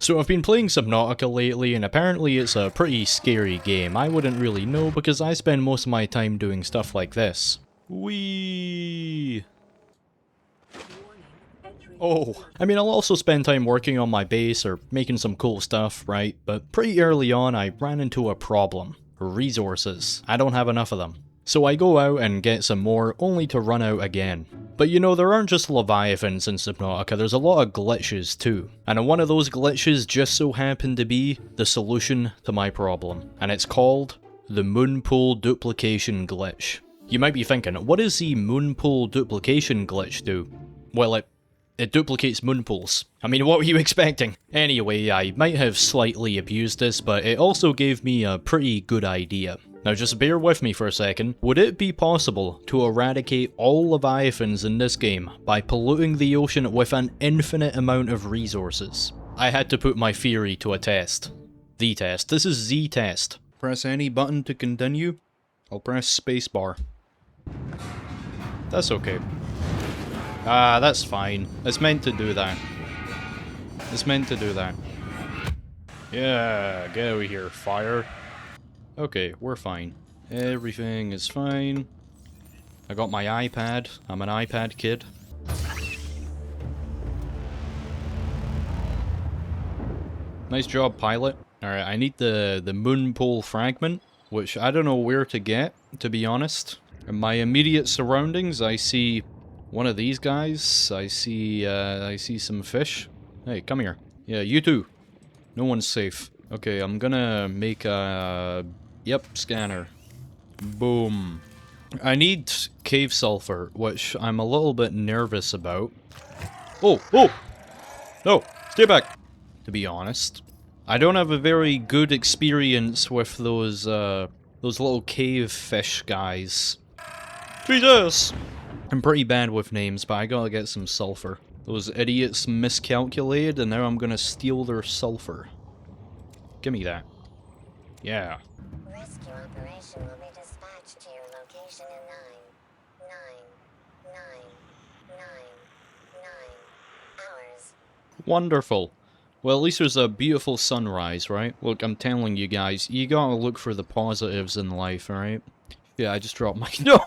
So I've been playing Subnautica lately, and apparently it's a pretty scary game. I wouldn't really know because I spend most of my time doing stuff like this. Whee! Oh, I mean, I'll also spend time working on my base or making some cool stuff, right? But pretty early on I ran into a problem. Resources. I don't have enough of them. So I go out and get some more, only to run out again. But you know, there aren't just Leviathans in Subnautica, there's a lot of glitches too. And one of those glitches just so happened to be the solution to my problem. And it's called the Moonpool Duplication Glitch. You might be thinking, what does the Moonpool Duplication Glitch do? Well, it duplicates moonpools. I mean, what were you expecting? Anyway, I might have slightly abused this, but it also gave me a pretty good idea. Now just bear with me for a second. Would it be possible to eradicate all Leviathans in this game by polluting the ocean with an infinite amount of resources? I had to put my theory to a test. The test. This is the test. Press any button to continue. I'll press spacebar. That's okay. Ah, that's fine. It's meant to do that. It's meant to do that. Yeah, get over here, fire. Okay, we're fine. Everything is fine. I got my iPad. I'm an iPad kid. Nice job, pilot. Alright, I need the Moonpool fragment, which I don't know where to get, to be honest. In my immediate surroundings, I see one of these guys. I see some fish. Hey, come here. Yeah, you too. No one's safe. Okay, I'm gonna make a... Yep, scanner. Boom. I need cave sulfur, which I'm a little bit nervous about. Oh! Oh! No! Stay back! To be honest. I don't have a very good experience with those little cave fish guys. Jesus! I'm pretty bad with names, but I gotta get some sulfur. Those idiots miscalculated, and now I'm gonna steal their sulfur. Give me that. Yeah. Rescue operation will be dispatched to your location in 9 hours. Wonderful. Well, at least there's a beautiful sunrise, right? Look, I'm telling you guys, you gotta look for the positives in life, alright? Yeah, I just dropped my... No,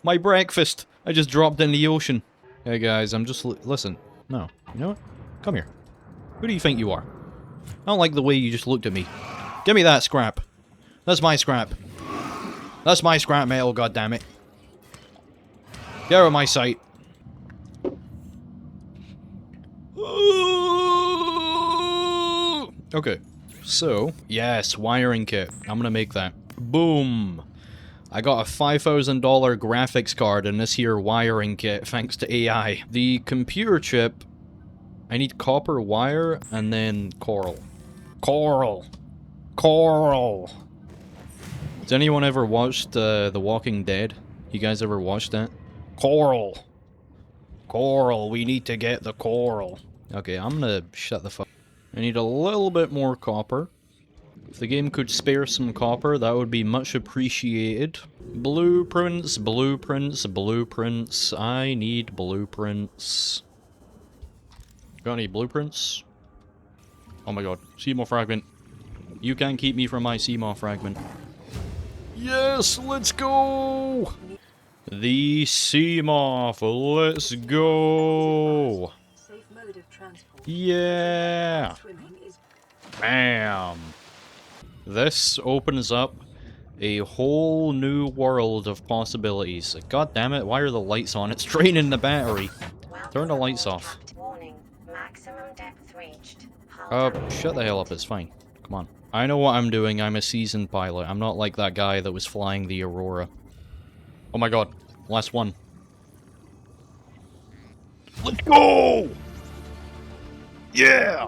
my breakfast! I just dropped in the ocean. Hey guys, I'm just... Listen. No. You know what? Come here. Who do you think you are? I don't like the way you just looked at me. Give me that scrap. That's my scrap. That's my scrap metal, goddammit. Get out of my sight. Okay. So, yes, wiring kit. I'm gonna make that. Boom. I got a $5,000 graphics card in this here wiring kit, thanks to AI. The computer chip, I need copper wire, and then coral. Coral! Coral! Has anyone ever watched The Walking Dead? You guys ever watched that? Coral! Coral, we need to get the coral. Okay, I'm gonna shut the fuck. I need a little bit more copper. If the game could spare some copper, that would be much appreciated. Blueprints, blueprints, blueprints. I need blueprints. Got any blueprints? Oh my god. Seamoth fragment. You can't keep me from my Seamoth fragment. Yes, let's go! The Seamoth, let's go! Yeah! Bam! This opens up a whole new world of possibilities. God damn it, why are the lights on? It's draining the battery. Turn the lights off. Shut the hell up, it's fine. Come on. I know what I'm doing, I'm a seasoned pilot. I'm not like that guy that was flying the Aurora. Oh my god, last one. Let's go! Yeah!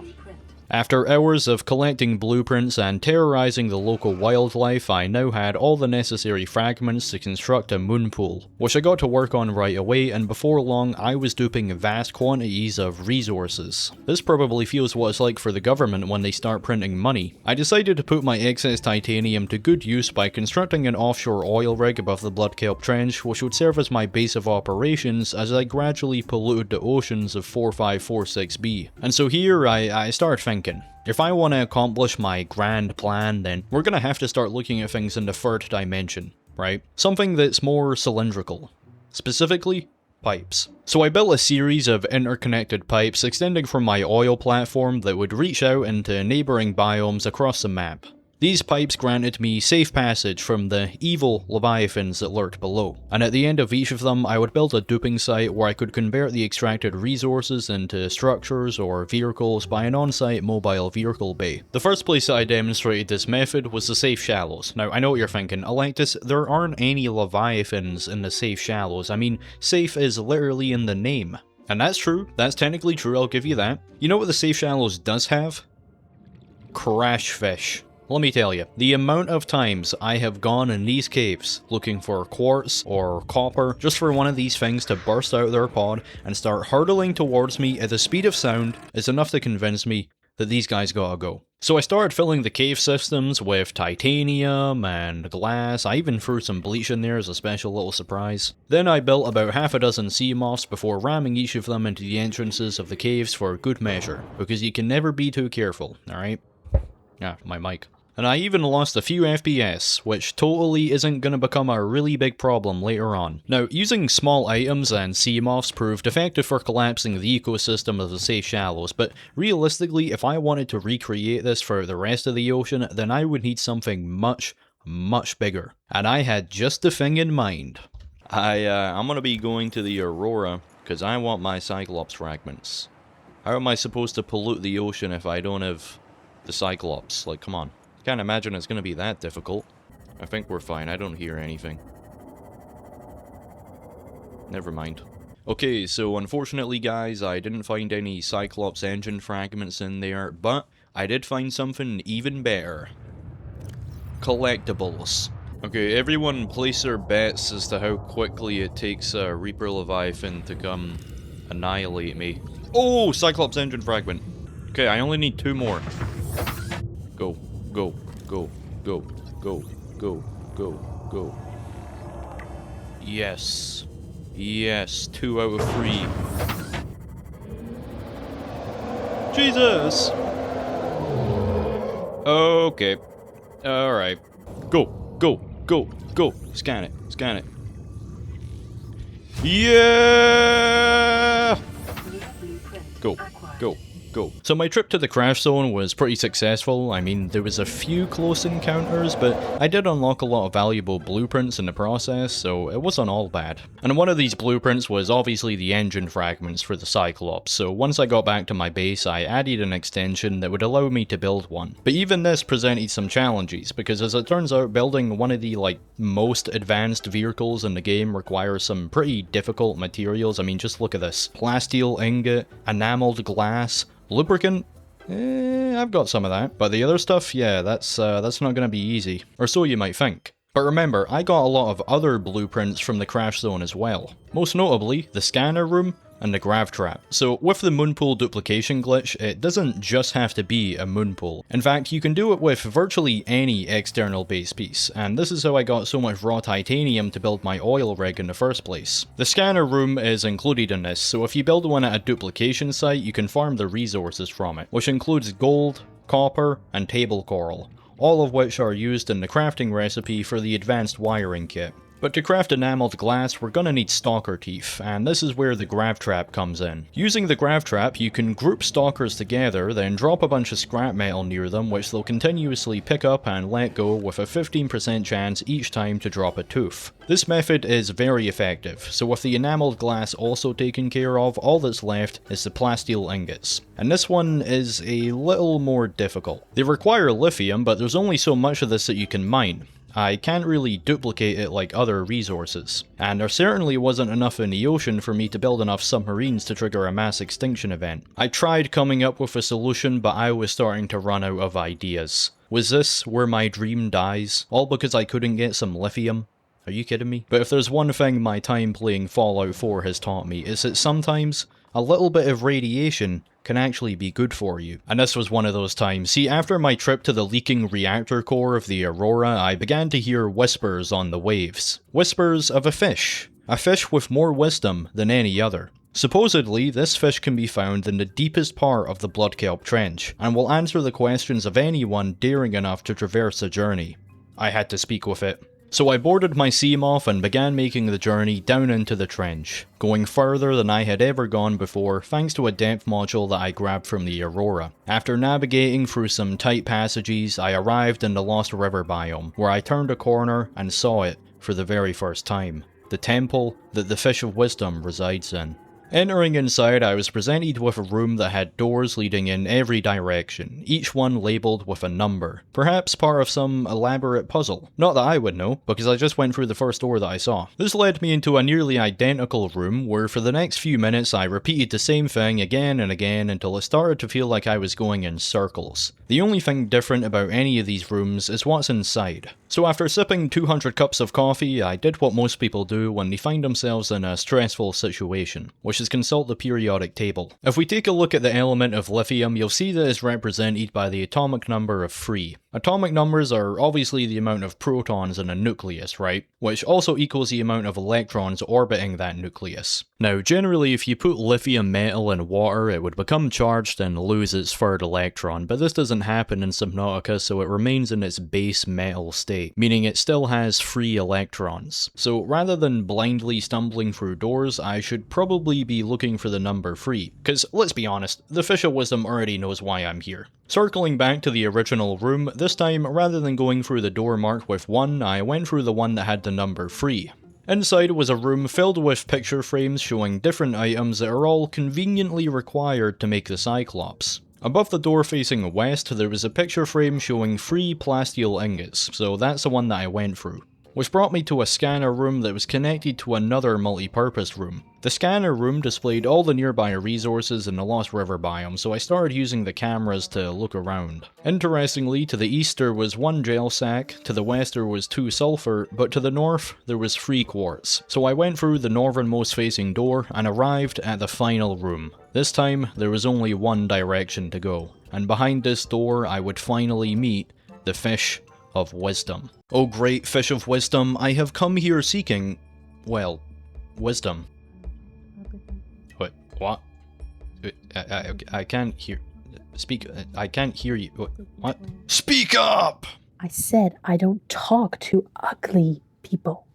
After hours of collecting blueprints and terrorizing the local wildlife, I now had all the necessary fragments to construct a moonpool, which I got to work on right away, and before long I was duping vast quantities of resources. This probably feels what it's like for the government when they start printing money. I decided to put my excess titanium to good use by constructing an offshore oil rig above the Bloodkelp Trench, which would serve as my base of operations as I gradually polluted the oceans of 4546B. And so here I started thinking, thinking. If I want to accomplish my grand plan, then we're gonna have to start looking at things in the third dimension, right? Something that's more cylindrical. Specifically, pipes. So I built a series of interconnected pipes extending from my oil platform that would reach out into neighbouring biomes across the map. These pipes granted me safe passage from the evil Leviathans that lurked below, and at the end of each of them I would build a duping site where I could convert the extracted resources into structures or vehicles by an on-site mobile vehicle bay. The first place that I demonstrated this method was the safe shallows. Now I know what you're thinking, Electus, there aren't any Leviathans in the safe shallows. I mean, safe is literally in the name. And that's true, that's technically true, I'll give you that. You know what the safe shallows does have? Crash fish. Let me tell you, the amount of times I have gone in these caves looking for quartz or copper just for one of these things to burst out their pod and start hurtling towards me at the speed of sound is enough to convince me that these guys gotta go. So I started filling the cave systems with titanium and glass. I even threw some bleach in there as a special little surprise. Then I built about half a dozen sea moths before ramming each of them into the entrances of the caves for good measure, because you can never be too careful, alright? Ah, my mic. And I even lost a few FPS, which totally isn't going to become a really big problem later on. Now, using small items and sea moths proved effective for collapsing the ecosystem of the safe shallows, but realistically, if I wanted to recreate this for the rest of the ocean, then I would need something much, much bigger. And I had just the thing in mind. I'm going to be going to the Aurora, because I want my Cyclops fragments. How am I supposed to pollute the ocean if I don't have the Cyclops? Like, come on. Can't imagine it's gonna be that difficult. I think we're fine, I don't hear anything. Never mind. Okay, so unfortunately guys, I didn't find any Cyclops engine fragments in there, but I did find something even better. Collectibles. Okay, everyone place their bets as to how quickly it takes a Reaper Leviathan to come annihilate me. Oh, Cyclops engine fragment. Okay, I only need 2 more. Go. Go, go, go, go, go, go, go. Yes. Yes, 2 out of 3. Jesus! Okay. Alright. Go, go, go, go. Scan it, scan it. Yeah! Go, go. Go. So my trip to the crash zone was pretty successful. I mean, there was a few close encounters, but I did unlock a lot of valuable blueprints in the process, so it wasn't all bad. And one of these blueprints was obviously the engine fragments for the Cyclops, so once I got back to my base, I added an extension that would allow me to build one. But even this presented some challenges, because as it turns out, building one of the, most advanced vehicles in the game requires some pretty difficult materials. I mean, just look at this. Plasteel ingot, enameled glass, lubricant? I've got some of that. But the other stuff, yeah, that's not gonna be easy. Or so you might think. But remember, I got a lot of other blueprints from the crash zone as well. Most notably, the scanner room and the grav trap. So with the moonpool duplication glitch, it doesn't just have to be a moonpool. In fact, you can do it with virtually any external base piece, and this is how I got so much raw titanium to build my oil rig in the first place. The scanner room is included in this, so if you build one at a duplication site, you can farm the resources from it, which includes gold, copper, and table coral, all of which are used in the crafting recipe for the advanced wiring kit. But to craft enameled glass, we're gonna need stalker teeth, and this is where the grav trap comes in. Using the grav trap, you can group stalkers together, then drop a bunch of scrap metal near them, which they'll continuously pick up and let go with a 15% chance each time to drop a tooth. This method is very effective, so with the enameled glass also taken care of, all that's left is the plasteel ingots. And this one is a little more difficult. They require lithium, but there's only so much of this that you can mine. I can't really duplicate it like other resources, and there certainly wasn't enough in the ocean for me to build enough submarines to trigger a mass extinction event. I tried coming up with a solution, but I was starting to run out of ideas. Was this where my dream dies? All because I couldn't get some lithium? Are you kidding me? But if there's one thing my time playing Fallout 4 has taught me, it's that sometimes a little bit of radiation can actually be good for you. And this was one of those times. See, after my trip to the leaking reactor core of the Aurora, I began to hear whispers on the waves. Whispers of a fish. A fish with more wisdom than any other. Supposedly, this fish can be found in the deepest part of the Blood Kelp Trench, and will answer the questions of anyone daring enough to traverse the journey. I had to speak with it. So I boarded my Seamoth and began making the journey down into the trench, going further than I had ever gone before thanks to a depth module that I grabbed from the Aurora. After navigating through some tight passages, I arrived in the Lost River biome, where I turned a corner and saw it for the very first time. The temple that the Fish of Wisdom resides in. Entering inside, I was presented with a room that had doors leading in every direction, each one labelled with a number. Perhaps part of some elaborate puzzle. Not that I would know, because I just went through the first door that I saw. This led me into a nearly identical room where for the next few minutes I repeated the same thing again and again until it started to feel like I was going in circles. The only thing different about any of these rooms is what's inside. So after sipping 200 cups of coffee, I did what most people do when they find themselves in a stressful situation, which is consult the periodic table. If we take a look at the element of lithium, you'll see that it's represented by the atomic number of 3. Atomic numbers are obviously the amount of protons in a nucleus, right? Which also equals the amount of electrons orbiting that nucleus. Now, generally if you put lithium metal in water, it would become charged and lose its third electron, but this doesn't happen in Subnautica, so it remains in its base metal state, meaning it still has 3 electrons. So rather than blindly stumbling through doors, I should probably be looking for the number 3, because let's be honest, the Fish of Wisdom already knows why I'm here. Circling back to the original room, this time rather than going through the door marked with 1, I went through the one that had the number 3. Inside was a room filled with picture frames showing different items that are all conveniently required to make the Cyclops. Above the door facing west, there was a picture frame showing 3 plasteel ingots, so that's the one that I went through. Which brought me to a scanner room that was connected to another multi-purpose room. The scanner room displayed all the nearby resources in the Lost River biome, so I started using the cameras to look around. Interestingly, to the east there was 1 gel sack, to the west there was 2 sulfur, but to the north there was 3 quartz. So I went through the northernmost facing door and arrived at the final room. This time there was only one direction to go, and behind this door I would finally meet the Fish of Wisdom. Oh great Fish of Wisdom, I have come here seeking, well, wisdom. Wait, what? I can't hear, I can't hear you. What? Speak up! I said I don't talk to ugly people.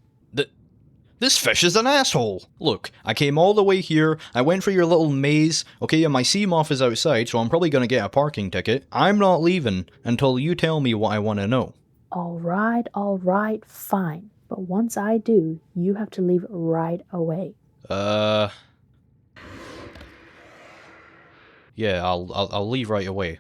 This fish is an asshole! Look, I came all the way here, I went through your little maze, okay, and my Seamoth is outside, so I'm probably gonna get a parking ticket. I'm not leaving until you tell me what I want to know. Alright, fine. But once I do, you have to leave right away. Yeah, I'll leave right away.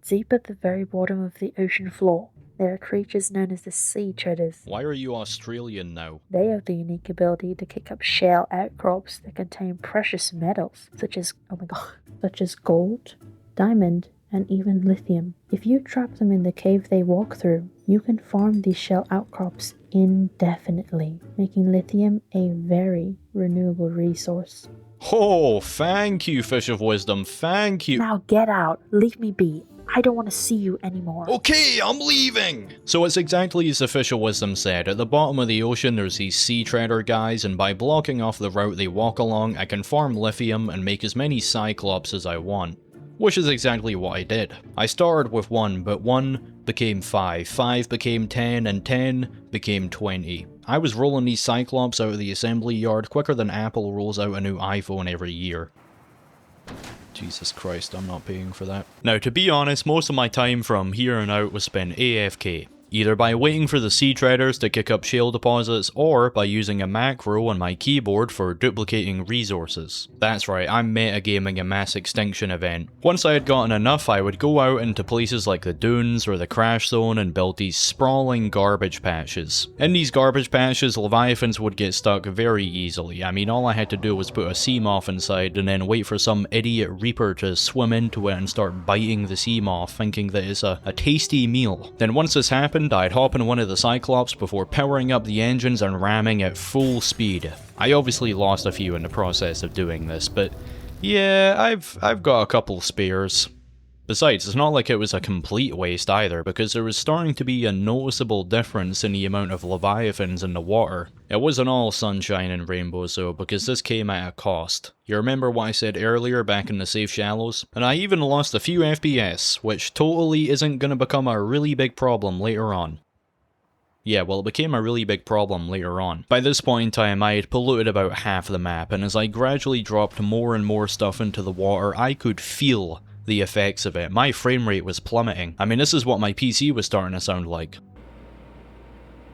Deep at the very bottom of the ocean floor, there are creatures known as the sea treaders. Why are you Australian now? They have the unique ability to kick up shale outcrops that contain precious metals, such as gold, diamond, and even lithium. If you trap them in the cave they walk through, you can farm these shell outcrops indefinitely, making lithium a very renewable resource. Oh, thank you, Fish of Wisdom, thank you. Now get out, leave me be. I don't want to see you anymore. Okay, I'm leaving! So it's exactly as the Fish of Wisdom said. At the bottom of the ocean there's these sea treader guys, and by blocking off the route they walk along, I can farm lithium and make as many Cyclops as I want. Which is exactly what I did. I started with 1, but 1 became 5, 5 became 10, and 10 became 20. I was rolling these Cyclops out of the assembly yard quicker than Apple rolls out a new iPhone every year. Jesus Christ, I'm not paying for that. Now, to be honest, most of my time from here on out was spent AFK. Either by waiting for the sea treaders to kick up shale deposits, or by using a macro on my keyboard for duplicating resources. That's right, I'm metagaming a mass extinction event. Once I had gotten enough, I would go out into places like the dunes or the crash zone and build these sprawling garbage patches. In these garbage patches, Leviathans would get stuck very easily. I mean, all I had to do was put a Seamoth inside and then wait for some idiot Reaper to swim into it and start biting the Seamoth, thinking that it's a tasty meal. Then once this happened, I'd hop in one of the Cyclops before powering up the engines and ramming at full speed. I obviously lost a few in the process of doing this, but yeah, I've got a couple spares. Besides, it's not like it was a complete waste either, because there was starting to be a noticeable difference in the amount of Leviathans in the water. It wasn't all sunshine and rainbows though, because this came at a cost. You remember what I said earlier back in the safe shallows? And I even lost a few FPS, which totally isn't going to become a really big problem later on. Yeah, well, it became a really big problem later on. By this point in time, I had polluted about half the map, and as I gradually dropped more and more stuff into the water, I could feel the effects of it. My frame rate was plummeting. I mean, this is what my PC was starting to sound like.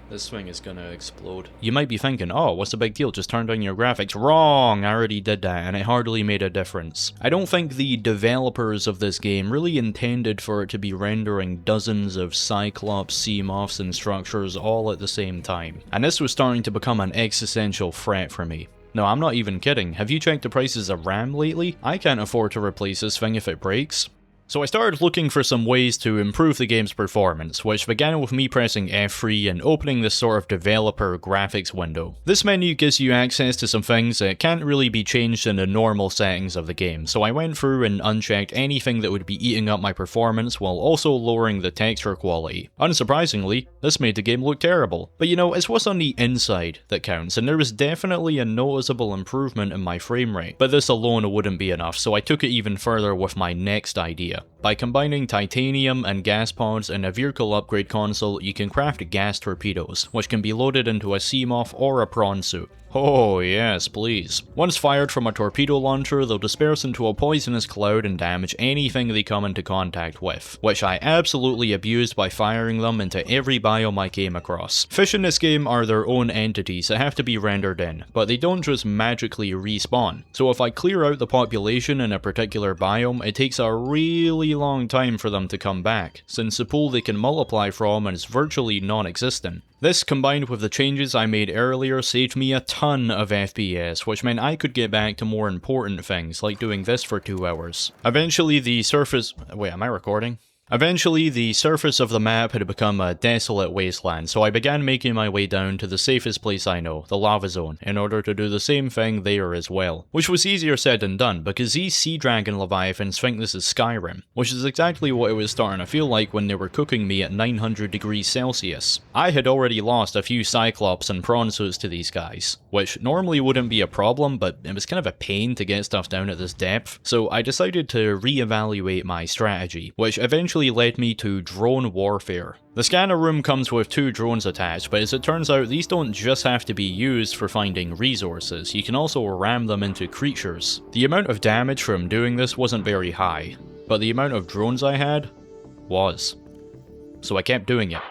This thing is gonna explode. You might be thinking, oh, what's the big deal? Just turn down your graphics. Wrong! I already did that, and it hardly made a difference. I don't think the developers of this game really intended for it to be rendering dozens of Cyclops, Seamoths, and structures all at the same time. And this was starting to become an existential threat for me. No, I'm not even kidding. Have you checked the prices of RAM lately? I can't afford to replace this thing if it breaks. So I started looking for some ways to improve the game's performance, which began with me pressing F3 and opening this sort of developer graphics window. This menu gives you access to some things that can't really be changed in the normal settings of the game, so I went through and unchecked anything that would be eating up my performance while also lowering the texture quality. Unsurprisingly, this made the game look terrible. But you know, it's what's on the inside that counts, and there was definitely a noticeable improvement in my frame rate. But this alone wouldn't be enough, so I took it even further with my next idea. By combining titanium and gas pods in a vehicle upgrade console, you can craft gas torpedoes, which can be loaded into a Seamoth or a prawn suit. Oh yes, please. Once fired from a torpedo launcher, they'll disperse into a poisonous cloud and damage anything they come into contact with, which I absolutely abused by firing them into every biome I came across. Fish in this game are their own entities that have to be rendered in, but they don't just magically respawn. So if I clear out the population in a particular biome, it takes a really long time for them to come back, since the pool they can multiply from is virtually non-existent. This, combined with the changes I made earlier, saved me a ton of FPS, which meant I could get back to more important things, like doing this for 2 hours. Eventually the surface... Wait, am I recording? Eventually, the surface of the map had become a desolate wasteland, so I began making my way down to the safest place I know, the lava zone, in order to do the same thing there as well. Which was easier said than done, because these sea dragon leviathans think this is Skyrim, which is exactly what it was starting to feel like when they were cooking me at 900 degrees Celsius. I had already lost a few Cyclops and prawn suits to these guys, which normally wouldn't be a problem, but it was kind of a pain to get stuff down at this depth, so I decided to re-evaluate my strategy, which eventually led me to drone warfare. The scanner room comes with 2 drones attached, but as it turns out, these don't just have to be used for finding resources, you can also ram them into creatures. The amount of damage from doing this wasn't very high, but the amount of drones I had was. So I kept doing it.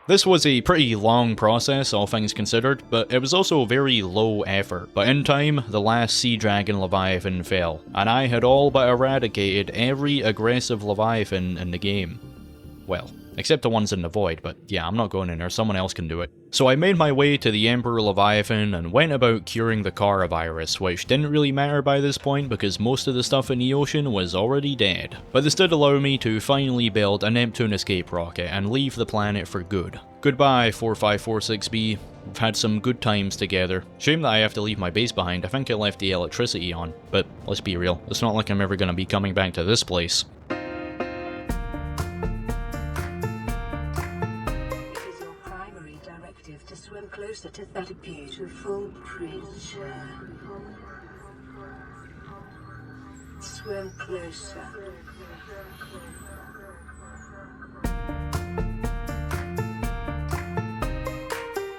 This was a pretty long process, all things considered, but it was also very low effort. But in time, the last sea dragon leviathan fell, and I had all but eradicated every aggressive leviathan in the game. Well, except the ones in the void, but yeah, I'm not going in there, someone else can do it. So I made my way to the Emperor Leviathan and went about curing the Kara virus, which didn't really matter by this point because most of the stuff in the ocean was already dead. But this did allow me to finally build a Neptune escape rocket and leave the planet for good. Goodbye 4546B, we've had some good times together. Shame that I have to leave my base behind, I think I left the electricity on, but let's be real, it's not like I'm ever going to be coming back to this place. To swim closer to that beautiful creature. Swim closer.